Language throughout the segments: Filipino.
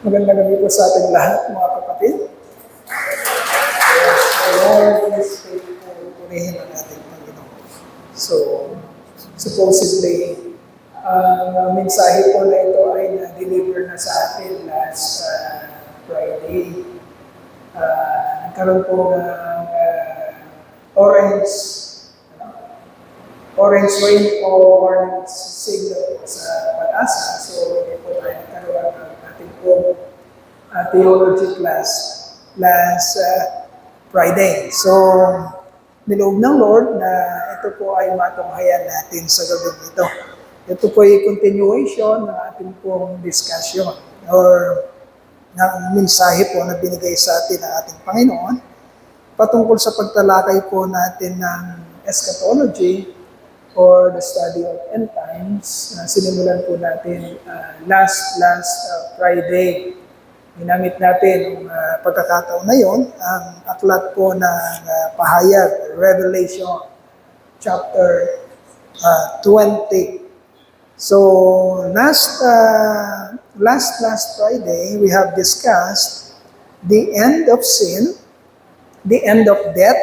Magandang gabi po sa ating lahat, mga kapatid. Yes, the Lord is faithful. Purihin ang ating Panginoon. So, supposedly, ang mensahe po na ito ay na-deliver na sa atin last Friday. Nagkaroon po ng orange rain o warning signal sa pag-asa. So, hindi po tayo nagkaroon ng ating pong theology class last Friday. So, niloob ng Lord na ito po ay matunghayan natin sa gabi ito. Ito po ay continuation ng ating pong discussion or ng mensahe po na binigay sa atin ng ating Panginoon patungkol sa pagtalakay po natin ng eschatology or the study of end times na sinimulan po natin last Friday. Ginamit natin ang pagkakataon na yon, ang aklat po ng pahayag, Revelation chapter 20. So, last Friday, we have discussed the end of sin, the end of death,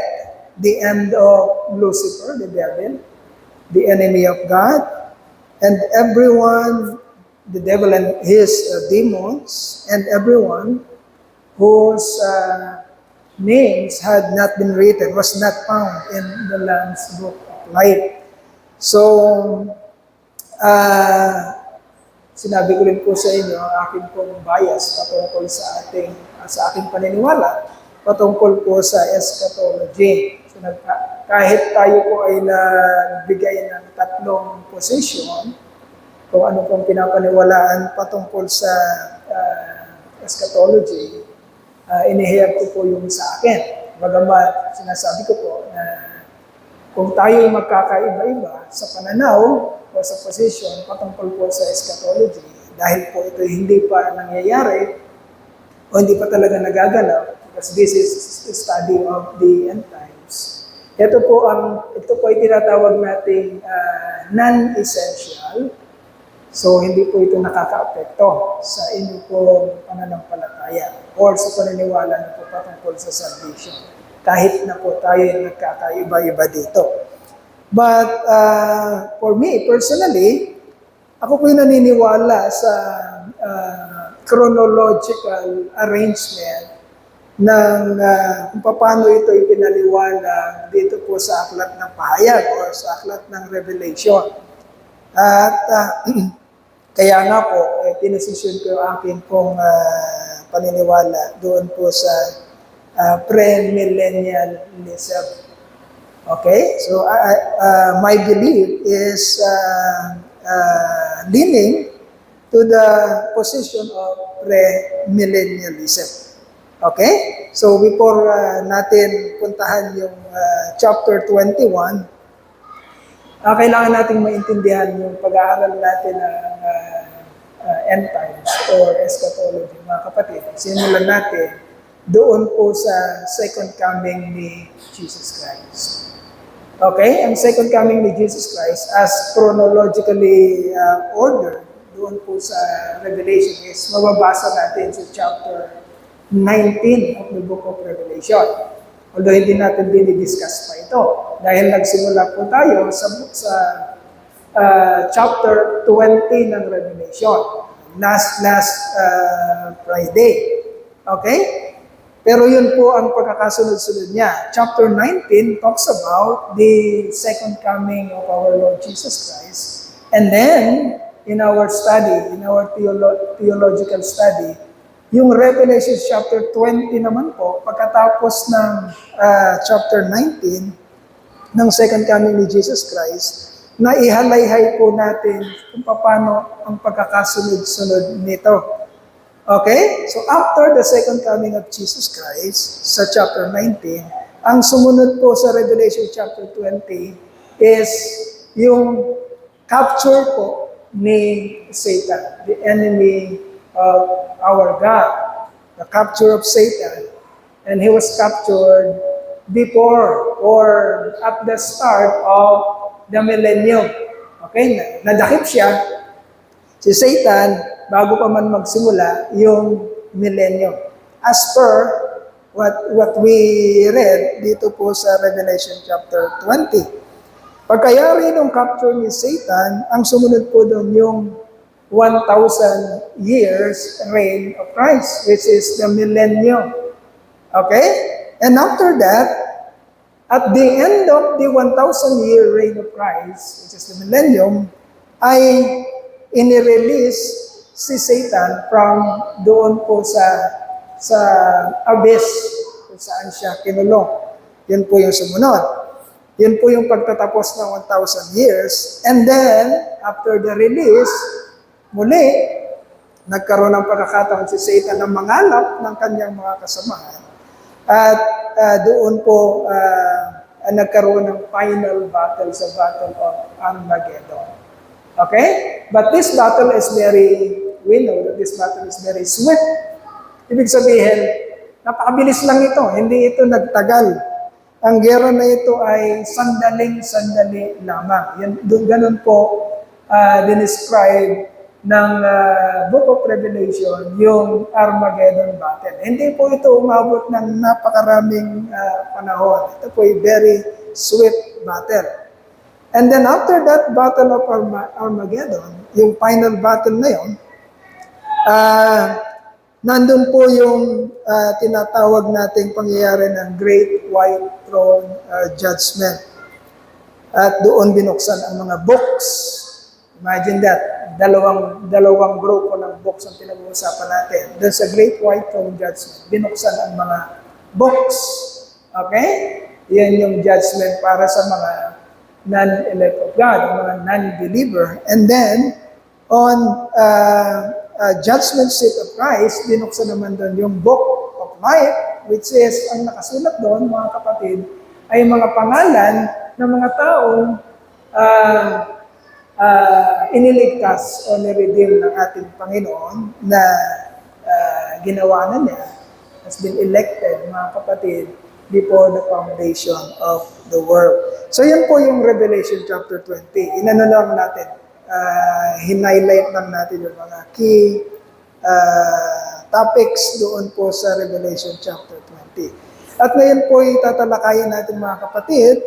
the end of Lucifer, the devil, the enemy of God, and everyone, the devil and his demons, and everyone whose names had not been written, was not found in the Lamb's Book of Life. So, sinabi ko rin po sa inyo ang aking pong bias patungkol sa aking paniniwala patungkol po sa eschatology. So, kahit tayo po ay nagbigay ng tatlong position, kung ano pong pinapaniwalaan patungkol sa eschatology, inihiyag ko po yung sa akin. Bagamat sinasabi ko po na kung tayo magkakaiba-iba sa pananaw o sa position patungkol po sa eschatology, dahil po ito hindi pa nangyayari o hindi pa talaga nagaganap, because this is the study of the end times. Ito po ay tinatawag nating non-essential. So, hindi po ito nakaka-apekto sa inyo pong pananampalataya or sa paniniwala na po patungkol sa salvation. Kahit na po tayo nagkakaiba-iba dito. But for me, personally, ako po'y naniniwala sa chronological arrangement ng kung paano ito ipinaliwanag dito po sa aklat ng pahayag or sa aklat ng Revelation. At kaya nga po, pinesisyon ko yung aking pong paniniwala doon po sa pre-millennialism. Okay? So, my belief is leaning to the position of pre-millennialism. Okay? So, before natin puntahan yung chapter 21, kailangan nating maintindihan yung pag-aaral natin ng end times or eschatology, mga kapatid. Simulan natin doon po sa second coming ni Jesus Christ. Okay? Ang second coming ni Jesus Christ as chronologically ordered doon po sa Revelation is mababasa natin sa chapter 19 of the book of Revelation. Although hindi natin dinidiscuss pa ito. Dahil nagsimula po tayo sa chapter 20 ng Revelation. Last Friday. Okay? Pero yun po ang pagkakasunod-sunod niya. Chapter 19 talks about the second coming of our Lord Jesus Christ. And then, in our study, in our theological study, yung Revelation chapter 20 naman po, pagkatapos ng chapter 19 ng second coming ni Jesus Christ, na ihalayhay po natin kung paano ang pagkakasunod-sunod nito. Okay? So after the second coming of Jesus Christ, sa chapter 19, ang sumunod po sa Revelation chapter 20 is yung capture po ni Satan, the enemy of our God, the capture of Satan. And he was captured before or at the start of the millennium. Okay, nadakip siya. Si Satan, bago pa man magsimula, yung millennium. As per what we read dito po sa Revelation chapter 20. Pagkayari ng capture ni Satan, ang sumunod po doon yung 1,000 years reign of Christ, which is the millennium. Okay? And after that, at the end of the 1,000-year reign of Christ, which is the millennium, ay inirelease si Satan from doon po sa abyss kung saan siya kinulong. Yun po yung sumunod. Yun po yung pagtatapos ng 1,000 years. And then, after the release, muli, nagkaroon ng pagkakataon si Satan na mangalap ng kanyang mga kasamahan. At doon po nagkaroon ng final battle sa Battle of Armageddon. Okay? But this battle is we know that this battle is very swift. Ibig sabihin, napakabilis lang ito. Hindi ito nagtagal. Ang gera na ito ay sandali lamang. Ganun po dinescribe ng Book of Revelation yung Armageddon battle. Hindi po ito umabot ng napakaraming panahon. Ito po ay very swift battle. And then after that Battle of Armageddon, yung final battle na yun, nandun po yung tinatawag nating pangyayari ng Great White Throne Judgment. At doon binuksan ang mga books. Imagine that. Dalawang grupo ng books ang pinag-uusapan natin. Doon sa Great White Throne Judgment, binuksan ang mga books. Okay? Yan yung judgment para sa mga non-elect of God, ang mga non-believer. And then, on judgment seat of Christ, binuksan naman doon yung book of life, which is, ang nakasulat doon, mga kapatid, ay mga pangalan ng mga taong iniligtas o niredeem ng ating Panginoon na ginawa na niya, has been elected, mga kapatid, before the foundation of the world. So yun po yung Revelation chapter 20. Inano lang natin, hinighlight lang natin yung mga key topics doon po sa Revelation chapter 20. At ngayon po itatalakayin natin, mga kapatid,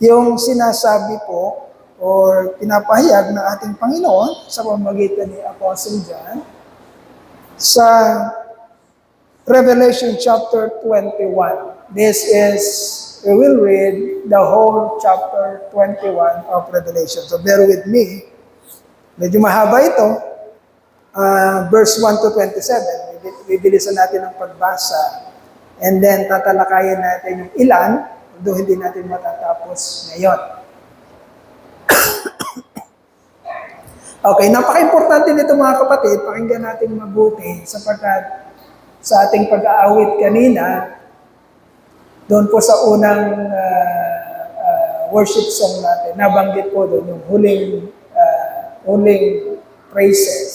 yung sinasabi po or pinapahayag ng ating Panginoon sa pamamagitan ni Apostle John sa Revelation chapter 21. This is, we will read the whole chapter 21 of Revelation. So bear with me. Medyo mahaba ito. Verse 1 to 27. Bibilisan natin ang pagbasa. And then tatalakayin natin yung ilan, although hindi natin matatapos ngayon. Okay, napaka-importante nito, mga kapatid. Pakinggan natin mabuti sapagkat sa ating pag-aawit kanina, doon po sa unang worship song natin, nabanggit po doon yung huling praises.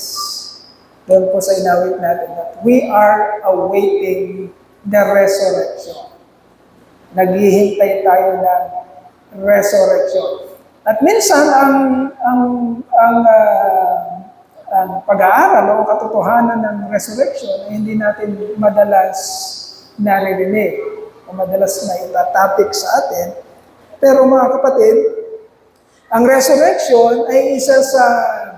Doon po sa inawit natin that we are awaiting the resurrection. Naghihintay tayo ng resurrection. At minsan ang pag-aaral o katotohanan ng resurrection ay hindi natin madalas naririnig o madalas na itatopic sa atin. Pero mga kapatid, ang resurrection ay isa sa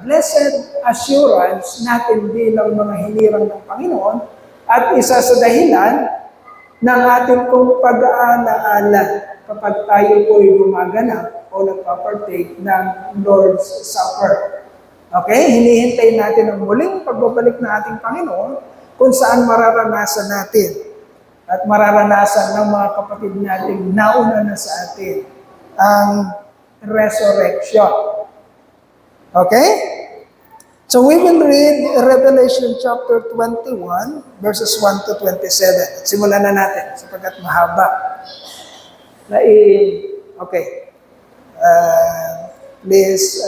blessed assurance natin bilang mga hinirang ng Panginoon at isa sa dahilan ng ating pong pag-aalaala kapag tayo po'y gumaganap o nagpapartake ng Lord's Supper. Okay? Hinihintay natin ang muling pagbabalik ng ating Panginoon kung saan mararanasan natin at mararanasan ng mga kapatid natin nauna na sa atin ang resurrection. Okay? So we will read Revelation chapter 21 verses 1 to 27. Simulan na natin sapagkat mahaba. Okay. Please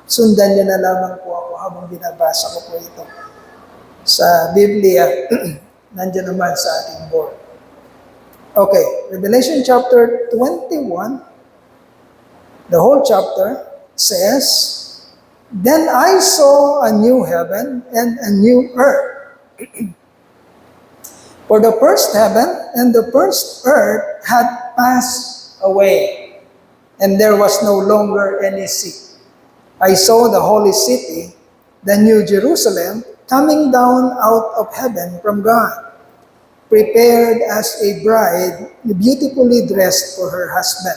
sundan nyo na lamang po ako habang binabasa ko po ito. Sa Biblia, nandiyan naman sa ating board. Okay, Revelation chapter 21, the whole chapter says, Then I saw a new heaven and a new earth. For the first heaven and the first earth had passed away, and there was no longer any sea. I saw the holy city, the new Jerusalem, coming down out of heaven from God, prepared as a bride, beautifully dressed for her husband.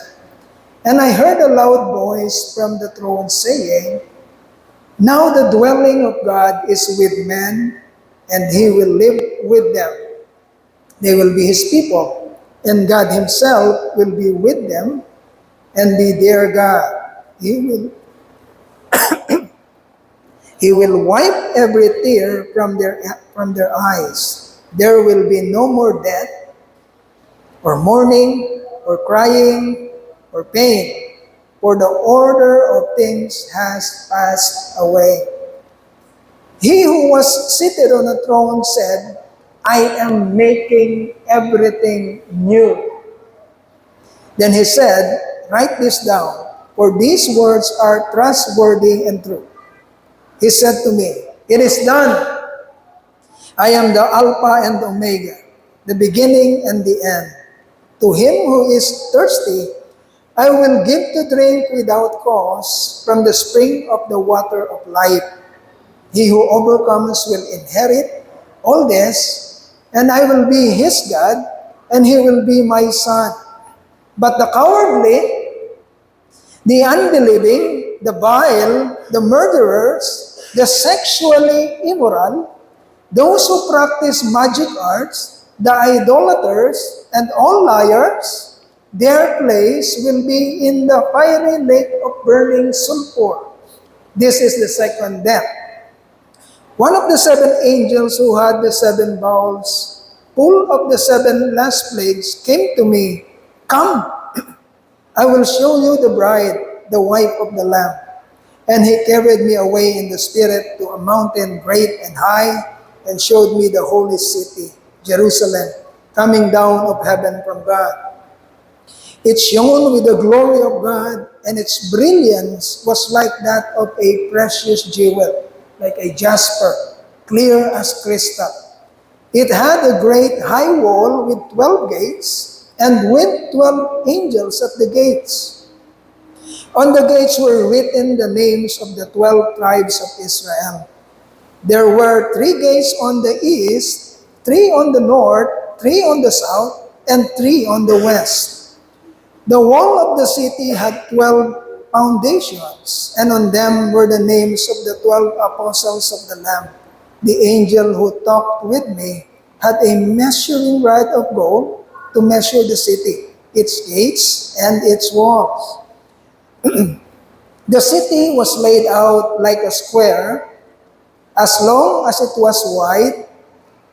And I heard a loud voice from the throne saying, "Now the dwelling of God is with men, and he will live with them. They will be his people, and God himself will be with them and be their God. He will wipe every tear from their eyes. There will be no more death, or mourning, or crying, or pain, for the order of things has passed away." He who was seated on the throne said, "I am making everything new." Then he said, "Write this down, for these words are trustworthy and true." He said to me, "It is done. I am the Alpha and the Omega, the beginning and the end. To him who is thirsty, I will give to drink without cost from the spring of the water of life. He who overcomes will inherit all this, and I will be his God, and he will be my son. But the cowardly, the unbelieving, the vile, the murderers, the sexually immoral, those who practice magic arts, the idolaters, and all liars, their place will be in the fiery lake of burning sulfur. This is the second death. One of the seven angels who had the seven bowls, full of the seven last plagues, came to me. "Come, I will show you the bride, the wife of the Lamb." And he carried me away in the Spirit to a mountain great and high, and showed me the holy city, Jerusalem, coming down of heaven from God. It shone with the glory of God, and its brilliance was like that of a precious jewel, like a jasper, clear as crystal. It had a great high wall with 12 gates, and with 12 angels at the gates. On the gates were written the names of the 12 tribes of Israel. There were 3 gates on the east, 3 on the north, 3 on the south, and 3 on the west. The wall of the city had 12 foundations, and on them were the names of the 12 apostles of the Lamb. The angel who talked with me had a measuring rod of gold to measure the city, its gates, and its walls. The city was laid out like a square, as long as it was wide.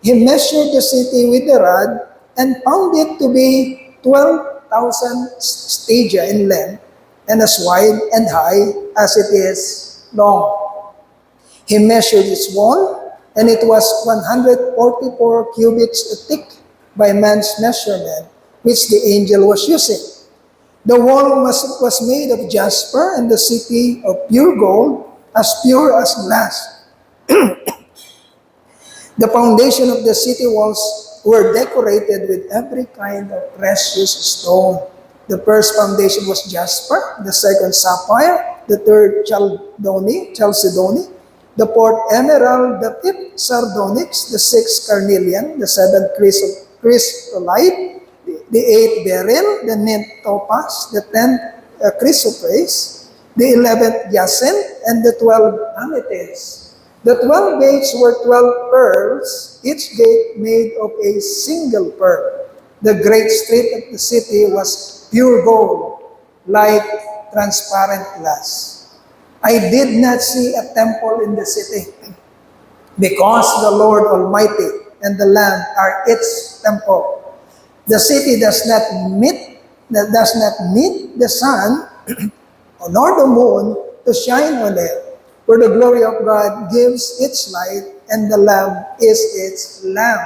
He measured the city with the rod and found it to be 12,000 stadia in length, and as wide and high as it is long. He measured its wall, and it was 144 cubits thick by man's measurement, which the angel was using. The wall was made of jasper, and the city of pure gold, as pure as glass. The foundation of the city walls were decorated with every kind of precious stone. The first foundation was jasper, the second sapphire, the third chalcedony, the fourth emerald, the fifth sardonyx, the sixth carnelian, the seventh chrysolite, the eighth beryl, the ninth topaz, the 10th chrysoprase, the 11th jacinth, and the 12th amethyst. The 12 gates were 12 pearls, each gate made of a single pearl. The great street of the city was pure gold, like transparent glass. I did not see a temple in the city, because the Lord Almighty and the Lamb are its temple. The city does not need the sun nor the moon to shine on it, for the glory of God gives its light, and the Lamb is its lamp.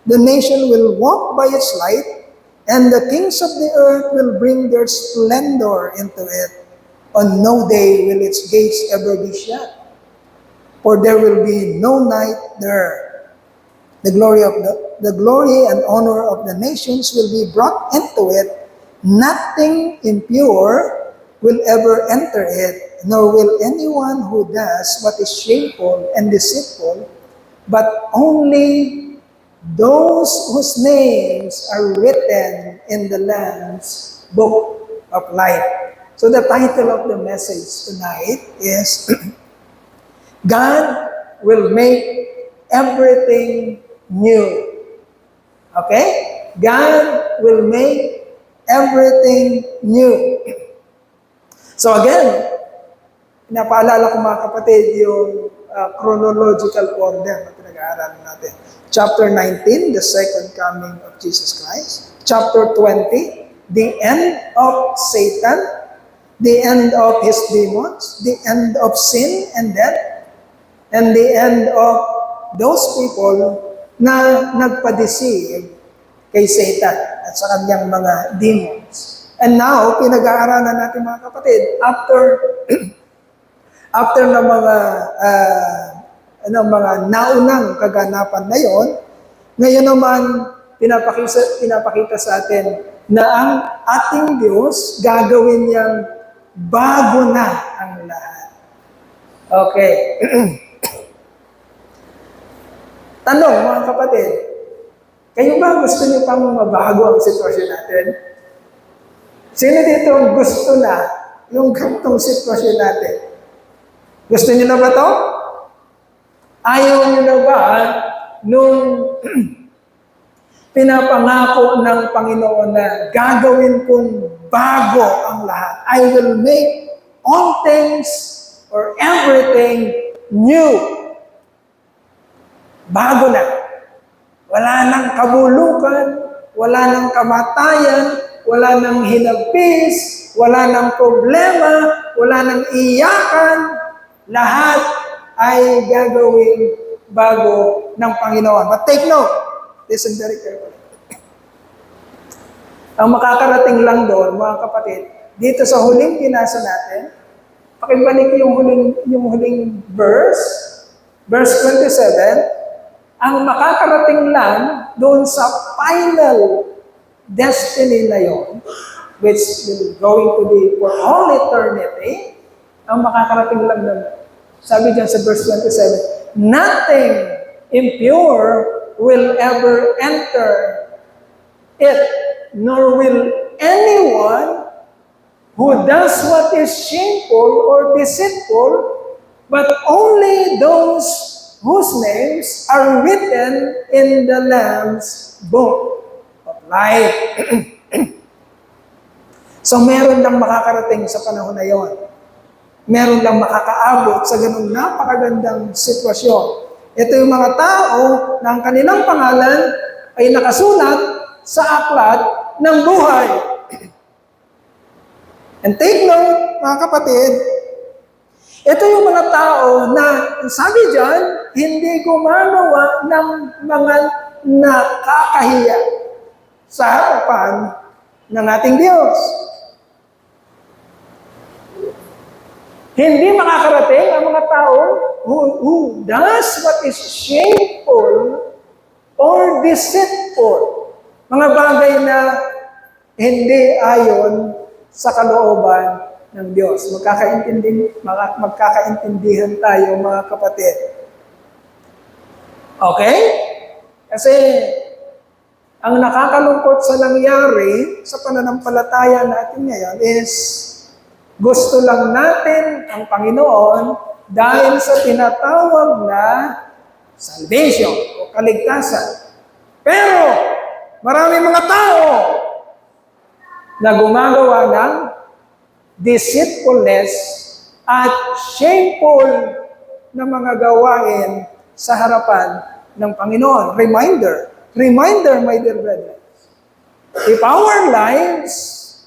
The nation will walk by its light, and the kings of the earth will bring their splendor into it. On no day will its gates ever be shut, for there will be no night there. The glory and honor of the nations will be brought into it. Nothing impure will ever enter it, nor will anyone who does what is shameful and deceitful, but only those whose names are written in the Lamb's book of life. So the title of the message tonight is God will make everything new. Okay? God will make everything new. So again, pinapaalala ko mga kapatid yung chronological order na pinag-aaralan natin. Chapter 19, the second coming of Jesus Christ. Chapter 20, the end of Satan, the end of his demons, the end of sin and death, and the end of those people na nagpa-deceive kay Satan at sa kanyang mga demons. And now, pinag-aaralan natin mga kapatid, after ng mga naunang kaganapan na yon, ngayon naman pinapakita sa atin na ang ating Diyos gagawin niyang bago na ang lahat. Okay. Tanong mga kapatid, kayo ba gusto niyo pang mabago ang sitwasyon natin? Sino dito ang gusto na yung ganitong sitwasyon natin? Gusto niyo na ba to? Ayaw niyo na ba nung pinapangako ng Panginoon na gagawin kong bago ang lahat? I will make all things or everything new. Bago na. Wala nang kabulukan, wala nang kamatayan, wala nang hinagpis, wala nang problema, wala nang iyakan. Lahat ay gagawing bago ng Panginoon. But take note, listen very carefully. Ang makakarating lang doon, mga kapatid, dito sa huling pinasa natin, pakibalik yung huling verse 27, ang makakarating lang doon sa final destiny na yon, which will going to be for all eternity, ang makakarating lang doon. Sabi dyan sa verse 27, nothing impure will ever enter it, nor will anyone who does what is shameful or deceitful, but only those whose names are written in the Lamb's book of life. So meron lang makakarating sa panahon na yon. Meron lang makakaabot sa ganung napakagandang sitwasyon. Ito yung mga tao na ang kanilang pangalan ay nakasulat sa aklat ng buhay. And take note, mga kapatid, ito yung mga tao na, sabi dyan, hindi gumagawa ng mga nakakahiya sa harapan ng ating Diyos. Hindi makakarating ang mga tao who does what is shameful or deceitful. Mga bagay na hindi ayon sa kalooban ng Diyos. Magkakaintindihan tayo, mga kapatid. Okay? Kasi ang nakakalungkot sa nangyari sa pananampalataya natin ngayon is gusto lang natin ang Panginoon dahil sa tinatawag na salvation o kaligtasan. Pero marami mga tao na gumagawa ng deceitfulness at shameful na mga gawain sa harapan ng Panginoon. Reminder, my dear brethren, if our lives,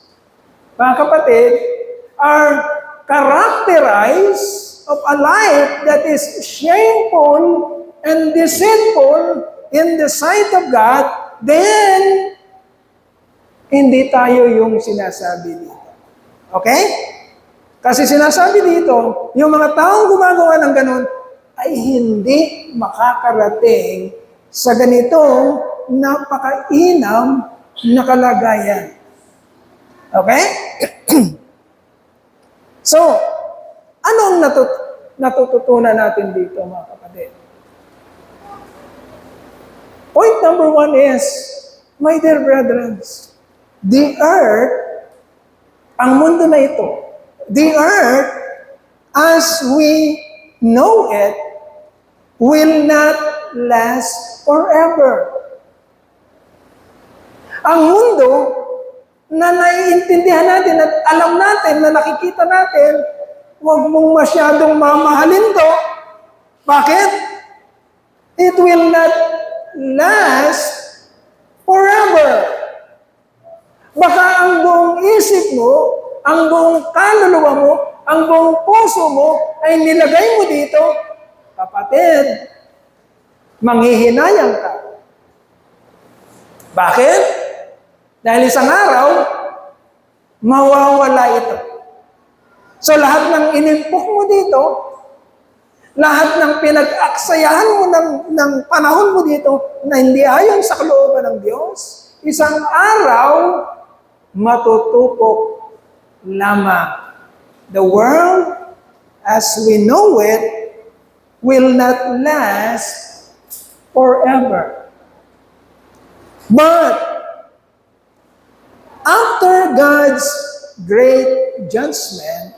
mga kapatid, are characterized of a life that is shameful and deceitful in the sight of God, then hindi tayo yung sinasabi dito. Okay? Kasi sinasabi dito, yung mga taong gumagawa ng ganun ay hindi makakarating sa ganitong napakainam na kalagayan. Okay? So, anong natututunan natin dito, mga kapatid? Point number 1 is, my dear brethren, the earth, ang mundo na ito, the earth, as we know it, will not last forever. Ang mundo na naiintindihan natin at alam natin na nakikita natin, huwag mong masyadong mamahalin to. Bakit? It will not last forever. Baka ang buong isip mo, ang buong kaluluwa mo, ang buong puso mo ay nilagay mo dito, kapatid, manghihinayang ka. Bakit? Dahil isang araw, mawawala ito. So lahat ng inimpok mo dito, lahat ng pinag-aksayahan mo ng panahon mo dito na hindi ayon sa kalooban ng Diyos, isang araw, matutupok lamang. The world, as we know it, will not last forever. But after God's great judgment,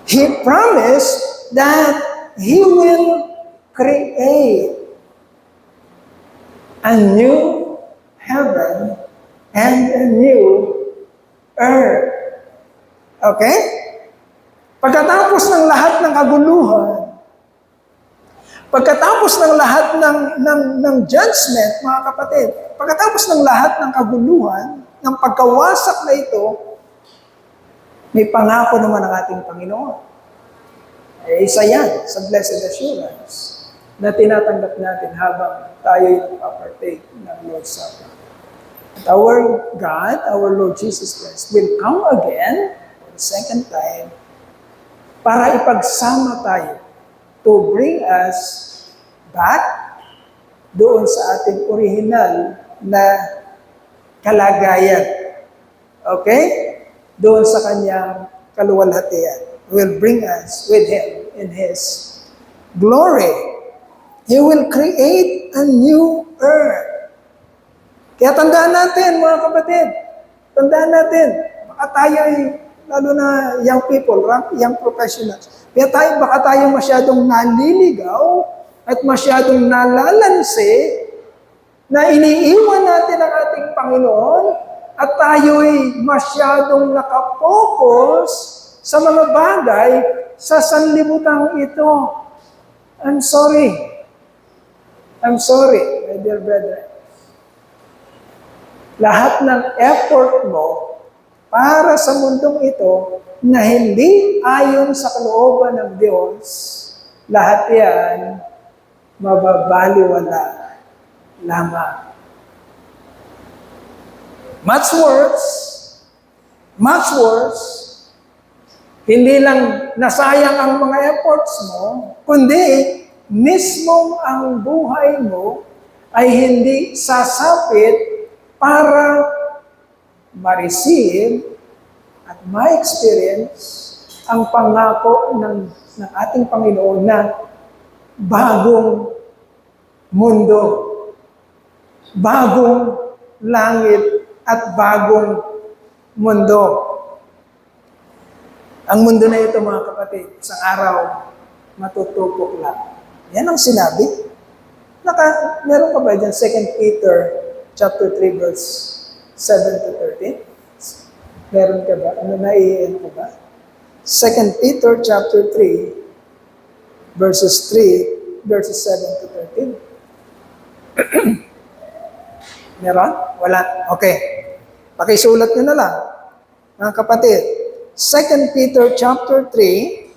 He promised that He will create a new heaven and a new earth. Okay? Pagkatapos ng lahat ng kaguluhan, pagkatapos ng lahat ng judgment, mga kapatid, pagkatapos ng lahat ng kaguluhan, ng pagkawasak na ito, may pangako naman ang ating Panginoon. Isa yan sa blessed assurance na tinatanggap natin habang tayo'y nagpapartake ng Lord's Supper. At our God, our Lord Jesus Christ, will come again for the second time para ipagsama tayo to bring us back doon sa ating original na kalagayan. Okay? Doon sa kanyang kaluwalhatian. Will bring us with Him in His glory. He will create a new earth. Kaya tandaan natin, mga kapatid, tandaan natin, baka tayo, lalo na young people, young professionals, baka tayo masyadong naliligaw at masyadong nalalansi na iniiwan natin ang ating Panginoon at tayo'y masyadong nakapokus sa mga bagay sa sanlibutan ito. I'm sorry. I'm sorry, my dear brethren. Lahat ng effort mo para sa mundong ito na hindi ayon sa kalooban ng Diyos, lahat yan mababaliwala lamang. Much worse, hindi lang nasayang ang mga efforts mo, kundi mismong ang buhay mo ay hindi sasapit para ma-receive at ma-experience ang pangako ng ating Panginoon na bagong mundo, bagong langit at bagong mundo. Ang mundo na ito, mga kapatid, isang araw, matutupok lang. Yan ang sinabi. Meron pa ba dyan? 2 Peter chapter 3, verse 7 to 13? Meron ka ba? Naiiyan ko ba? 2 Peter chapter 3, verses 7 to 13. Meron? Wala? Okay. Pakisulat nyo na lang. Mga kapatid, 2 Peter chapter 3,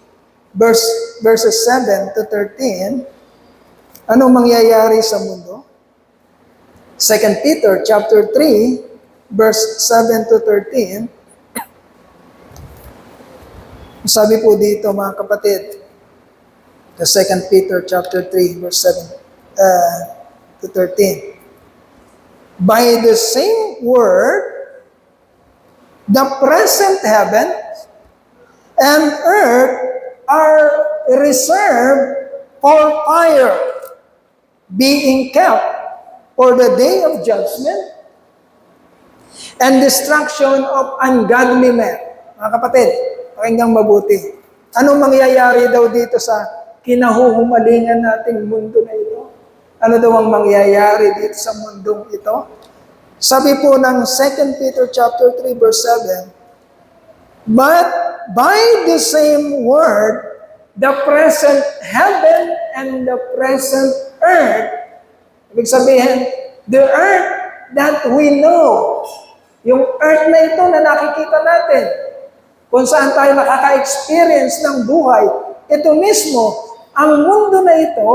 verses 7 to 13, anong mangyayari sa mundo? 2 Peter chapter 3, verse 7 to 13, Sabi po dito mga kapatid, the 2 Peter chapter 3 verse 7 to 13. By the same word, the present heaven and earth are reserved for fire, being kept for the day of judgment and destruction of ungodly men. Mga kapatid, pakinggang mabuti. Anong mangyayari daw dito sa kinahuhumalingan nating mundo na ito? Ano daw ang mangyayari dito sa mundong ito? Sabi po ng 2 Peter chapter 3 verse 7, but by the same word, the present heaven and the present earth, ibig sabihin, the earth that we know, yung earth na ito na nakikita natin, kung saan tayo nakaka-experience ng buhay, ito mismo, ang mundo na ito,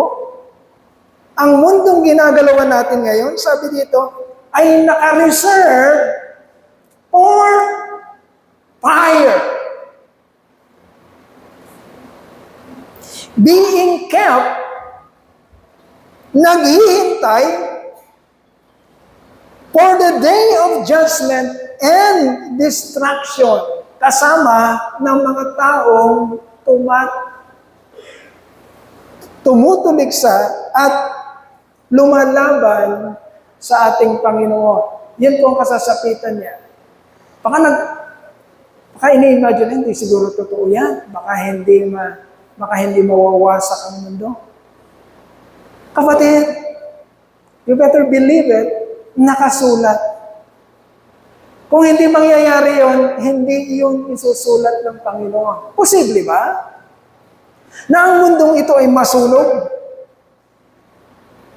ang mundong ginagalawan natin ngayon, sabi dito, ay naka-reserve for fire. Being kept, naghihintay for the day of judgment and destruction, kasama ng mga taong tumutuliksa at lumalaban sa ating Panginoon. Yan po ang kasasapitan niya. Baka ini-imagine, hindi siguro totoo yan. Baka hindi mawawasak ang mundo. Kapatid, you better believe it, nakasulat. Kung hindi mangyayari yon, hindi yun isusulat ng Panginoon. Posible ba? Na ang mundong ito ay masunog?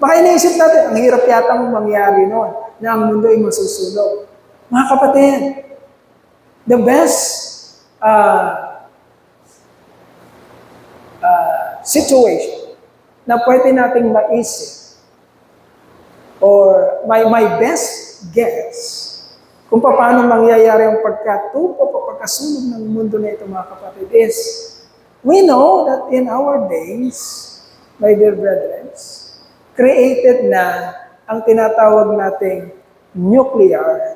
Baka iniisip natin, ang hirap yatang mangyari noon, na ang mundo ay masusunog. Mga kapatid, the best situation na pwede nating maisip, or my best guess, kung paano mangyayari ang pagkasunog ng mundo na ito, mga kapatid, is, we know that in our days, my dear brethren, created na ang tinatawag nating nuclear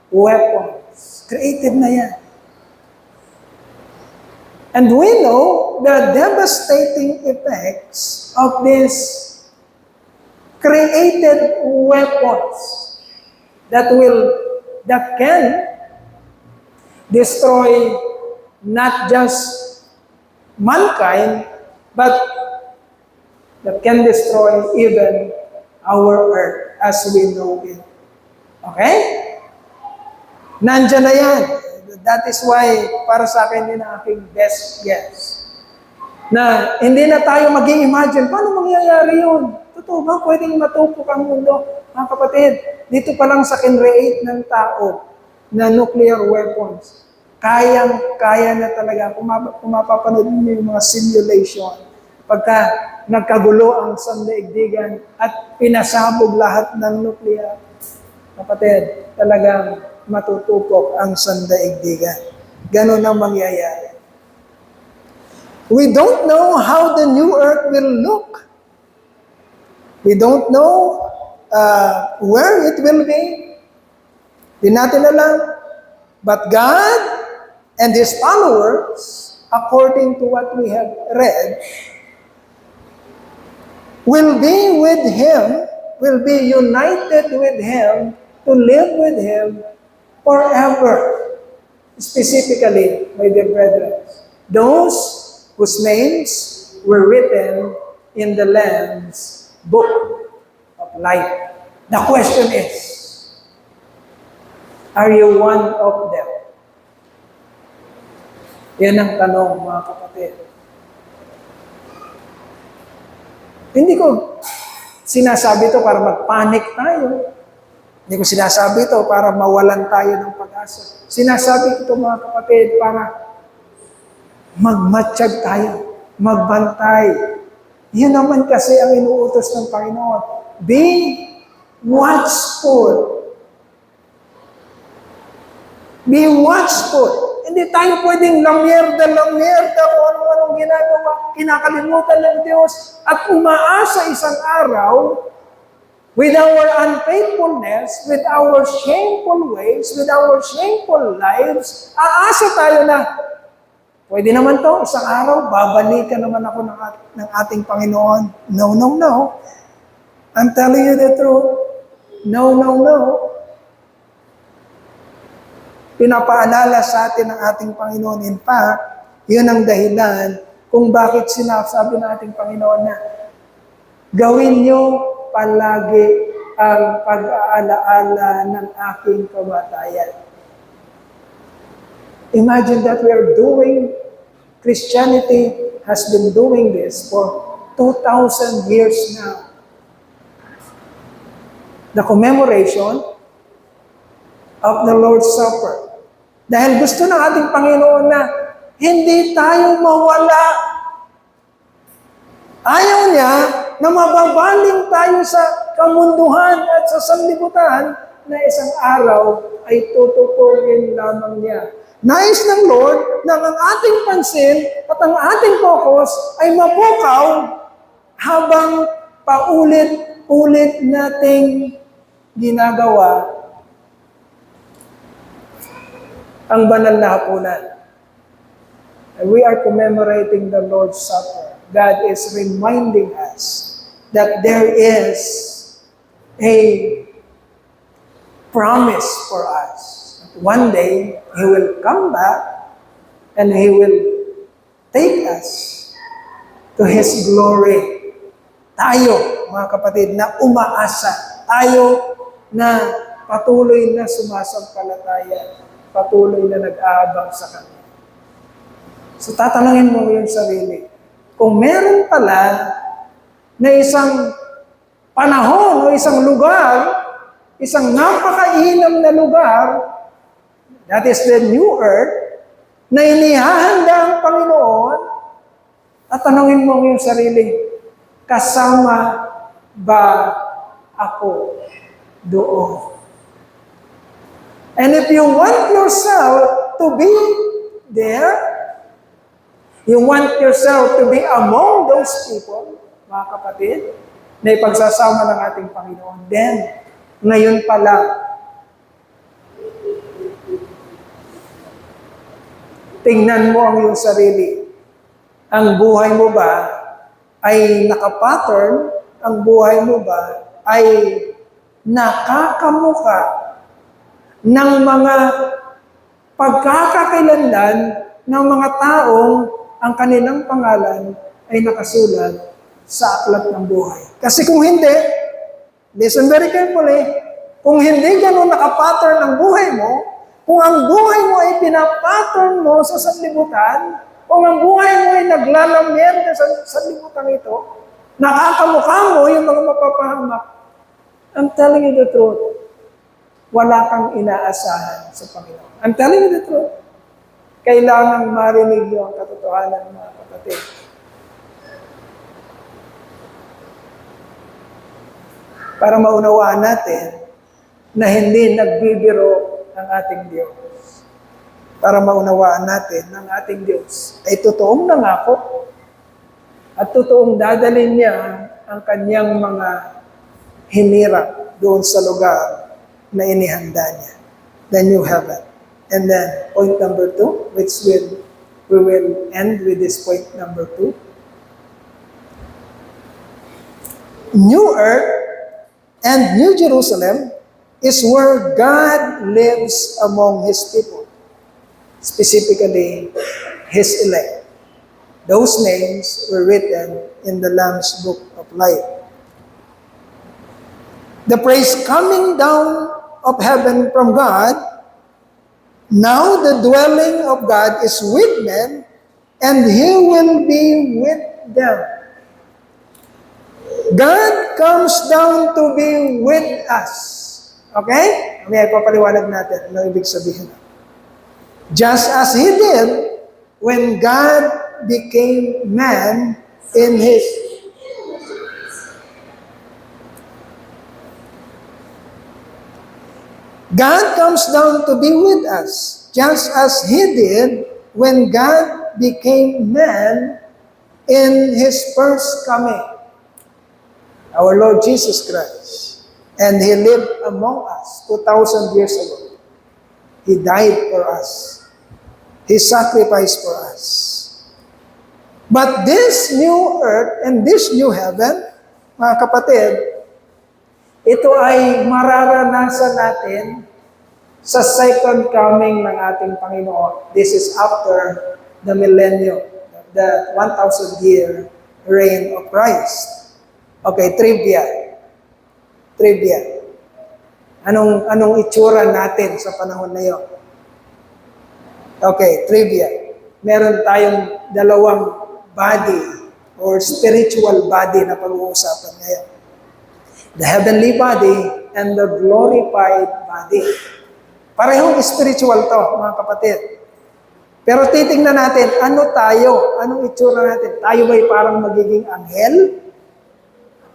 weapons. Created na yan. And we know the devastating effects of these created weapons that can destroy not just mankind, but that can destroy even our earth as we know it. Okay? Nandiyan na yan. That is why, para sa akin, yun ang aking best guess. Na hindi na tayo mag-i-imagine, paano mangyayari yun? Totoo ba? Pwedeng matupok ang mundo. Mga kapatid, dito pa lang sa kinreate ng tao na nuclear weapons, kaya na talaga. Kung mapapanood niyo yung mga simulation, pagka nagkagulo ang sandaigdigan at pinasabog lahat ng nuclear, kapatid, talagang matutupok ang sandaigdigan. Ganon ang mangyayari. We don't know how the new earth will look. We don't know where it will be. Di natin alam. But God and His followers, according to what we have read, will be with Him, will be united with Him, to live with Him forever. Specifically, my dear brethren, those whose names were written in the Lamb's book of life. The question is, are you one of them? Yan ang tanong, mga kapatid. Hindi ko sinasabi ito para mag-panic tayo. Hindi ko sinasabi ito para mawalan tayo ng pag-asa. Sinasabi ito, mga kapatid, para magmatsyag tayo, magbantay. Yun naman kasi ang inuutos ng Panginoon. Be watchful. Be watchful. And Hindi tayo pwedeng lamierda kung ano-anong ginagawa, kinakalimutan ng Diyos, at umaasa isang araw, with our unfaithfulness, with our shameful ways, with our shameful lives, aasa tayo na, pwede naman to, isang araw, babalikan naman ako ng ating Panginoon. No, no, no. I'm telling you the truth. No, no, no. Pinapaalala sa atin ng ating Panginoon. In fact, yun ang dahilan kung bakit sinasabi ng ating Panginoon na gawin niyo palagi ang pag-aalaala ng aking kamatayan. Imagine that we are doing, Christianity has been doing this for 2,000 years now. The commemoration of the Lord's Supper. Dahil gusto ng ating Panginoon na hindi tayo mawala. Ayaw niya na mababaling tayo sa kamunduhan at sa sanlibutan na isang araw ay tututukin lamang niya. Nais ng Lord na ang ating pansin at ang ating focus ay mapukaw habang paulit-ulit nating ginagawa ang banal na hapunan. And we are commemorating the Lord's Supper. God is reminding us that there is a promise for us. One day, He will come back and He will take us to His glory. Tayo, mga kapatid, na umaasa. Tayo na patuloy na sumasampalataya. Patuloy na nag-aabang sa Kanya. So tatanungin mo yung sarili. Kung meron pala na isang panahon o isang lugar, isang napakainam na lugar, that is the new earth, na inihahanda ang Panginoon, at tanungin mo yung sarili, kasama ba ako doon? And if you want yourself to be there, you want yourself to be among those people, mga kapatid, na ipagsasama ng ating Panginoon, then, ngayon pala, tingnan mo ang iyong sarili. Ang buhay mo ba ay nakapattern? Ang buhay mo ba ay nakakamuka ng mga pagkakakilanlan ng mga taong ang kanilang pangalan ay nakasulat sa aklat ng buhay. Kasi kung hindi, listen very carefully, kung hindi ganun nakapattern ang buhay mo, kung ang buhay mo ay pinapattern mo sa sanlibutan, kung ang buhay mo ay naglalamyer sa sanlibutan ito, nakakamukha mo yung mga mapapahamak, I'm telling you the truth, wala kang inaasahan sa Panginoon. I'm telling you the truth. Kailangan marinig niyo ang katotohanan, mga kapatid. Para maunawaan natin na hindi nagbibiro ang ating Diyos. Para maunawaan natin na ang ating Diyos ay totoong nangako at totoong dadalhin niya ang kanyang mga hinirang doon sa lugar na inihanda niya, the new heaven. And then, point number 2, which we will end with this point number 2. New earth and New Jerusalem is where God lives among His people, specifically His elect. Those names were written in the Lamb's Book of Life. The praise coming down of heaven from God, now the dwelling of God is with men, and He will be with them. God comes down to be with us. Okay? May papaliwanag natin ano ibig sabihin. Just as He did when God became man in His God comes down to be with us, just as He did when God became man in His first coming, our Lord Jesus Christ. And He lived among us 2,000 years ago. He died for us. He sacrificed for us. But this new earth and this new heaven, mga kapatid, ito ay mararanasan natin sa second coming ng ating Panginoon. This is after the millennium, the 1,000-year reign of Christ. Okay, trivia. Anong itsura natin sa panahon na yon? Okay, trivia. Meron tayong dalawang body or spiritual body na pag-uusapan ngayon. The heavenly body and the glorified body. Parehong spiritual to, mga kapatid. Pero titingnan natin, ano tayo? Anong itsura natin? Tayo ba'y parang magiging anghel?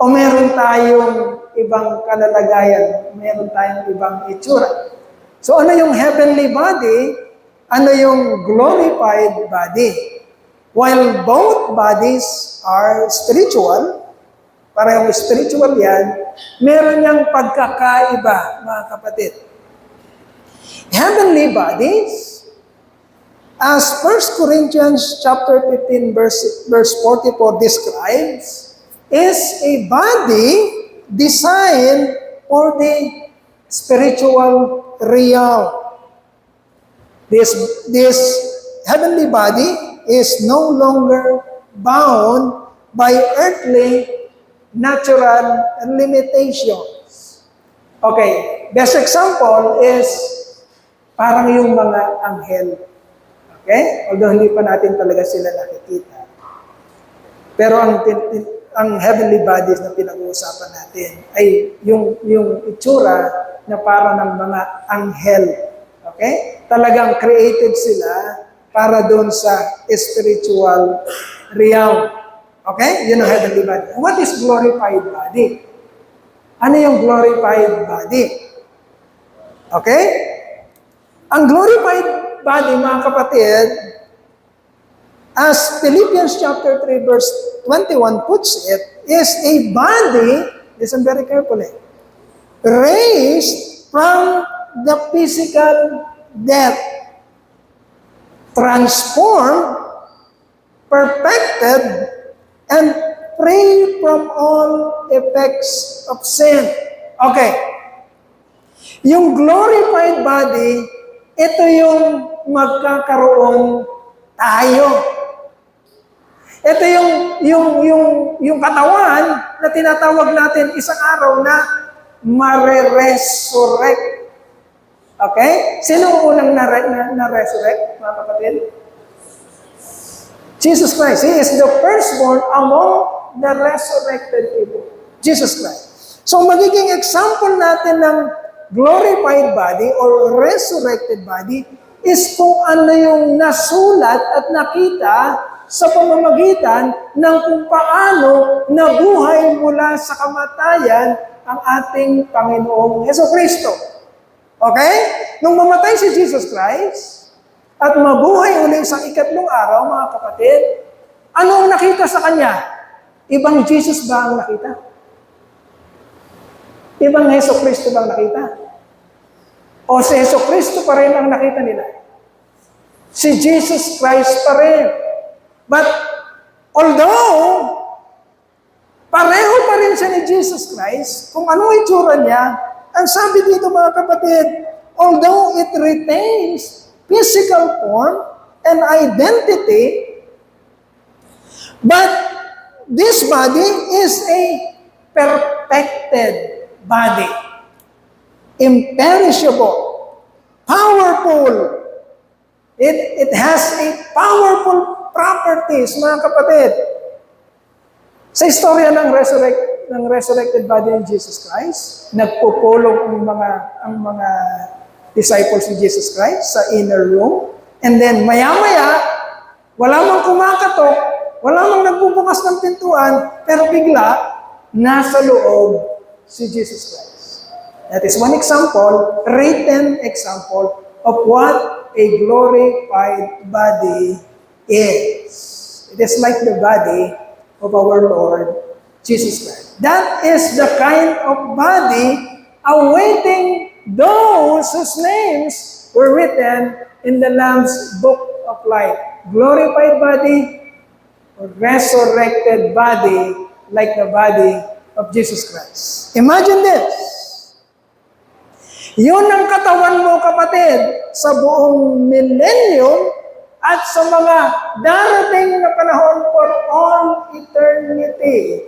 O meron tayong ibang kalalagayan? Meron tayong ibang itsura? So ano yung heavenly body? Ano yung glorified body? While both bodies are spiritual, parehong spiritual yan, meron niyang pagkakaiba, mga kapatid. Heavenly bodies, as 1 Corinthians chapter 15 verse 44 describes, is a body designed for the spiritual realm. This heavenly body is no longer bound by earthly natural limitations. Okay, best example is parang yung mga anghel. Okay? Although hindi pa natin talaga sila nakikita. Pero ang heavenly bodies na pinag-uusapan natin ay yung itsura na parang ng mga anghel. Okay? Talagang created sila para doon sa spiritual realm. Okay? Yun ang heavenly body. What is glorified body? Ano yung glorified body? Okay? Ang glorified body, mga kapatid, as Philippians chapter 3 verse 21 puts it, is a body, listen very carefully, raised from the physical death, transformed, perfected, and free from all effects of sin. Okay. Yung glorified body, ito yung magkakaroon tayo. Ito yung katawan na tinatawag natin isang araw na mare-resurrect. Okay? Sino ang unang na-resurrect, mga kapatid? Jesus Christ. He is the firstborn among the resurrected people. Jesus Christ. So magiging example natin ng glorified body or resurrected body is kung ano yung nasulat at nakita sa pamamagitan ng kung paano nabuhay mula sa kamatayan ang ating Panginoong Jesucristo. Okay? Nung mamatay si Jesus Christ at mabuhay uli sa ikatlong araw, mga kapatid, ano ang nakita sa Kanya? Ibang Jesus ba ang nakita? Ibang Jesucristo ba ang nakita? O si Jesucristo pa rin ang nakita nila? Si Jesus Christ pa rin. But although pareho pa rin siya ni Jesus Christ, kung anong itsura niya, ang sabi dito, mga kapatid, although it retains physical form and identity, but this body is a perfected body, imperishable, powerful. It has a powerful properties, mga kapatid. Sa istorya ng resurrected body ng Jesus Christ, nagpupulong ang mga disciples ni Jesus Christ sa inner room, and then maya-maya, wala mang kumakatok, wala mang nagbubukas ng pintuan, pero bigla, nasa loob si Jesus Christ. That is one example, written example of what a glorified body is. It is like the body of our Lord Jesus Christ. That is the kind of body awaiting those whose names were written in the Lamb's book of life. Glorified body or resurrected body like the body of Jesus Christ. Imagine this. Yun ang katawan mo, kapatid, sa buong millennium at sa mga darating na panahon for all eternity.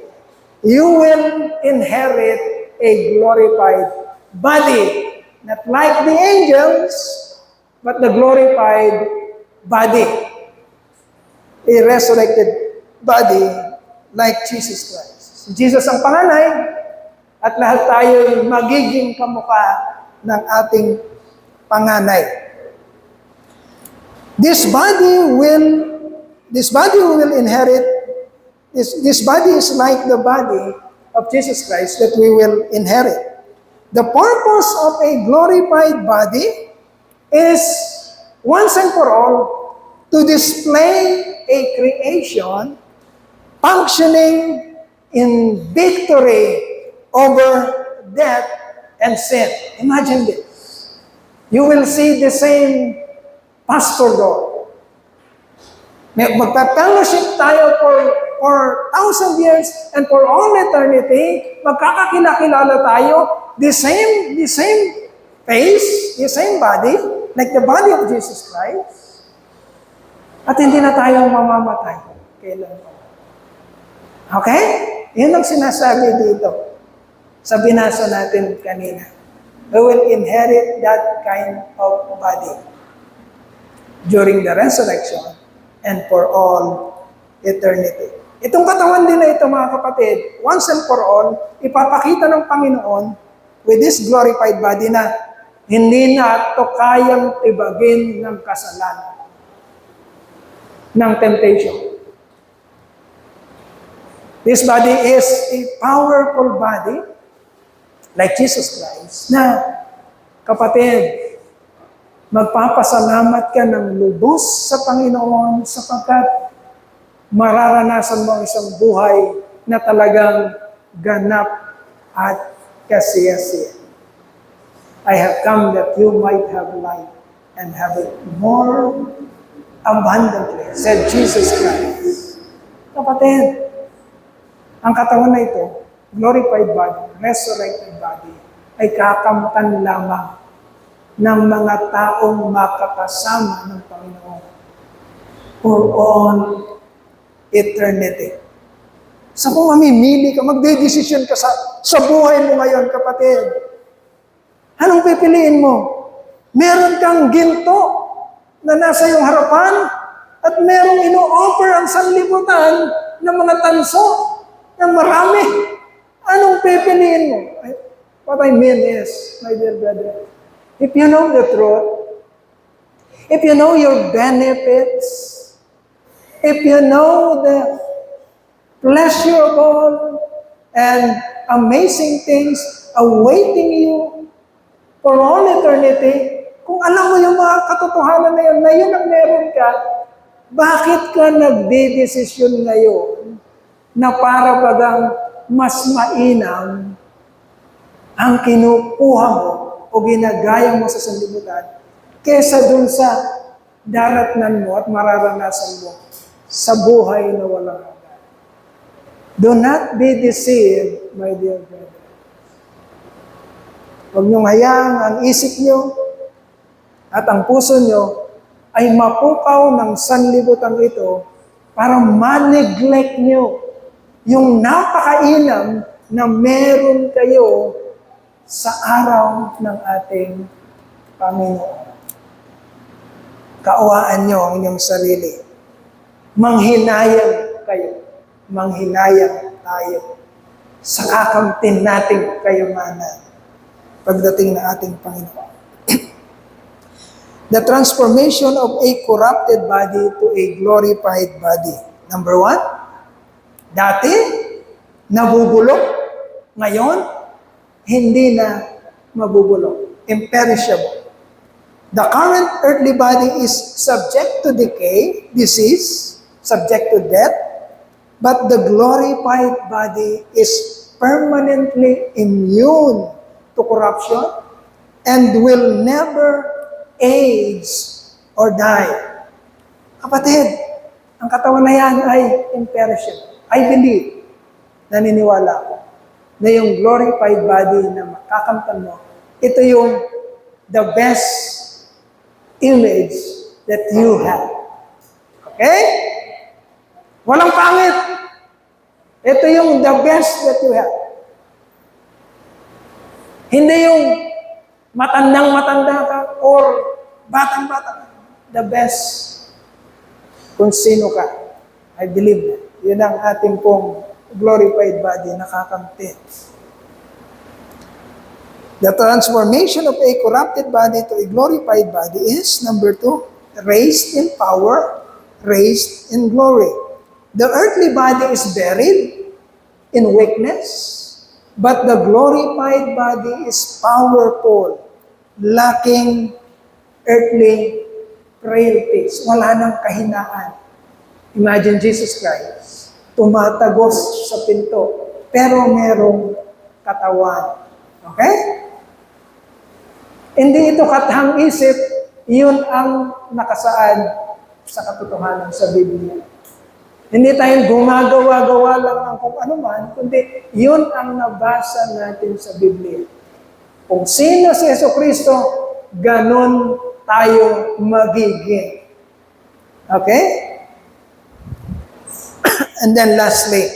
You will inherit a glorified body. Not like the angels, but the glorified body. A resurrected body like Jesus Christ. Si Jesus ang panganay at lahat tayo magiging kamukha ng ating panganay. This body will inherit, this body is like the body of Jesus Christ that we will inherit. The purpose of a glorified body is once and for all to display a creation functioning in victory over death and sin. Imagine this. You will see the same pastor doon. Magpa-fellowship tayo for 1,000 years and for all eternity. Magkakakilala tayo. The same face, the same body, like the body of Jesus Christ. At hindi na tayo mamamatay. Kailan pa? Okay? Yun ang sinasabi dito sa binasa natin kanina. We will inherit that kind of body during the resurrection and for all eternity. Itong katawan din na ito, mga kapatid, once and for all, ipapakita ng Panginoon with this glorified body na hindi na ito kayang tibagin ng kasalanan, ng temptation. This body is a powerful body, like Jesus Christ, na, kapatid, magpapasalamat ka ng lubos sa Panginoon sapagkat mararanasan mo isang buhay na talagang ganap at kasiyasiya. I have come that you might have life and have it more abundantly, said Jesus Christ. Kapatid, ang katawan na ito, glorified body, resurrected body, ay kakamtan lamang ng mga taong makakasama ng Panginoon for all eternity. Sa kung mamimili ka, magdedesisyon ka sa buhay mo ngayon, kapatid. Anong pipiliin mo? Meron kang ginto na nasa iyong harapan at merong ino-offer ang sanlibutan ng mga tanso na marami. Anong pipiliin mo? What I mean is, my dear brother, if you know the truth, if you know your benefits, if you know the pleasurable and amazing things awaiting you for all eternity, kung alam mo yung mga katotohanan na yun ang meron ka, bakit ka nagdedesisyon ngayon na para bagang mas mainam ang kinukuha mo o ginagaya mo sa sanlibutan kesa dun sa daratnan mo at mararanasan mo sa buhay na walang hanggan. Do not be deceived, my dear brother. Huwag niyong hayaang ang isip niyo at ang puso niyo ay mapukaw ng sanlibutan ito para ma-neglect niyo yung napakainam na meron kayo sa araw ng ating Panginoon. Kaawaan niyo ang inyong sarili. Manghinayang kayo. Manghinayang tayo sa kakamtin nating kayamanan pagdating ng ating Panginoon. The transformation of a corrupted body to a glorified body. Number 1, dati, nabubulok. Ngayon, hindi na mabubulok. Imperishable. The current earthly body is subject to decay, disease, subject to death, but the glorified body is permanently immune to corruption and will never age or die. Kapatid, ang katawan na yan ay imperishable. I believe, naniniwala ako, na yung glorified body na makakamtan mo, ito yung the best image that you have. Okay? Walang pangit. Ito yung the best that you have. Hindi yung matandang-matanda ka or batang-bata ka. The best kung sino ka. I believe that. Yun ang ating pong glorified body nakakamtin. The transformation of a corrupted body to a glorified body is, number 2, raised in power, raised in glory. The earthly body is buried in weakness, but the glorified body is powerful, lacking earthly frailties. Wala nang kahinaan. Imagine Jesus Christ, tumatagos sa pinto, pero merong katawan. Okay? Hindi ito kathang isip, yun ang nakasaad sa katotohanan sa Biblia. Hindi tayo gumagawa-gawa lang ng kung ano man, kundi yun ang nabasa natin sa Biblia. Kung sino si Jesucristo, ganon tayo magiging. Okay? And then lastly,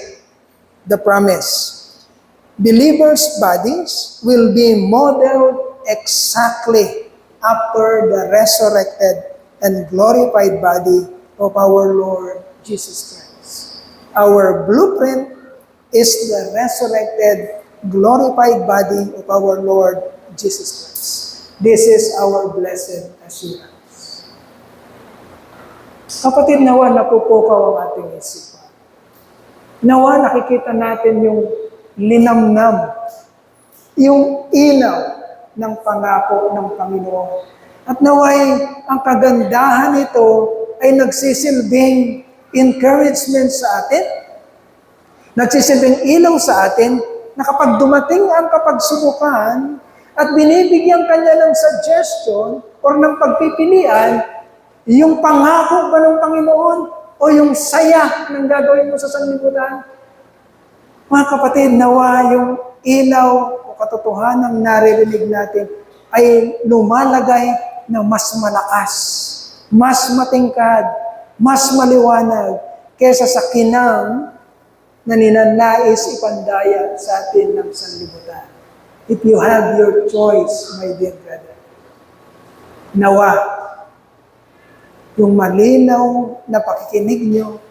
the promise. Believers' bodies will be modeled exactly after the resurrected and glorified body of our Lord Jesus Christ. Our blueprint is the resurrected, glorified body of our Lord Jesus Christ. This is our blessed assurance. Kapatid, nawa napupukaw ang ating isipan. Nawa nakikita natin yung linamnam, yung ilaw ng pangako ng Panginoon. At naway, ang kagandahan nito ay nagsisilbing encouragement sa atin, nagsisilbing ilaw sa atin, na kapag dumating ang kapagsubukan at binibigyan kanya ng suggestion or ng pagpipilian, yung pangako ba ng Panginoon o yung saya ng gagawin mo sa sanlibutan? Mga kapatid, nawa yung ilaw o katotohanang naririnig natin ay lumalagay na mas malakas, mas matingkad, mas maliwanag kesa sa kinang na ninanais ipandaya sa atin ng sanlibutan. If you have your choice, my dear brother, nawa yung malinaw na pakikinig nyo,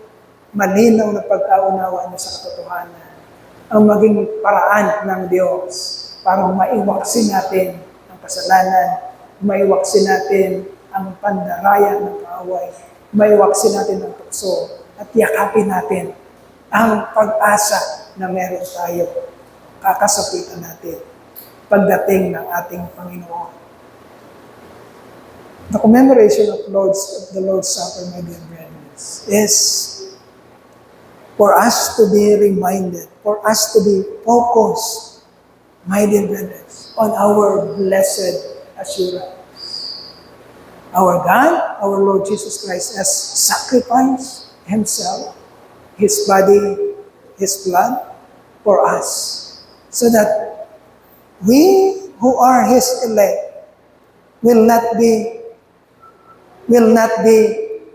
malinaw na pagkaunawa nyo sa katotohanan, ang maging paraan ng Diyos para maiwaksin natin ang kasalanan, maiwaksin natin ang pandaraya ng kaaway, maiwaksin natin ang tukso, at yakapin natin ang pag-asa na meron tayo, kakasapitan natin pagdating ng ating Panginoon. The commemoration of the Lord's Supper, my dear brethren, is for us to be reminded, for us to be focused, my dear brethren, on our blessed assurance. Our God, our Lord Jesus Christ, has sacrificed Himself, His body, His blood, for us, so that we who are His elect will not be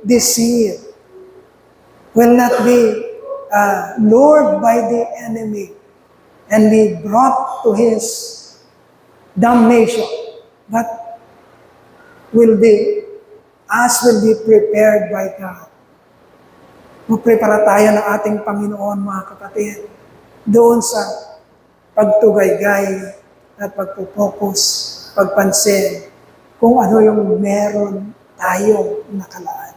deceived, will not be lured by the enemy and be brought to his damnation, but will be prepared by God. Magprepara tayo ng ating Panginoon, mga kapatid, doon sa pagtugaygay at pagpupokus, pagpansin, kung ano yung meron tayong nakalaan.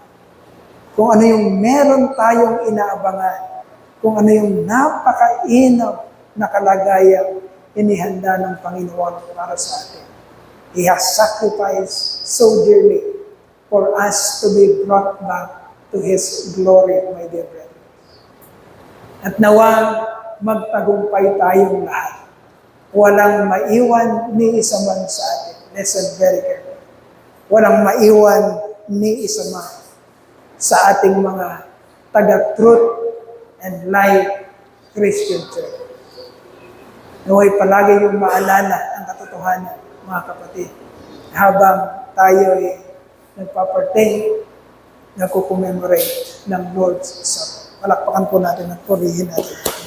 Kung ano yung meron tayong inaabangan. Kung ano yung napakainaw na kalagayang inihanda ng Panginoon para sa atin. He has sacrificed so dearly for us to be brought back to His glory, my dear brethren. At nawang magtagumpay tayong lahat. Walang maiwan ni isa man sa atin. Listen very carefully. Walang maiwan ni isa man sa ating mga taga-truth and life Christian Church. Naway palagi yung maalala ang katotohanan, mga kapatid, habang tayo ay nagpapartake, nagkukommemorate ng Lord's Supper. Palakpakan po natin at purihin natin.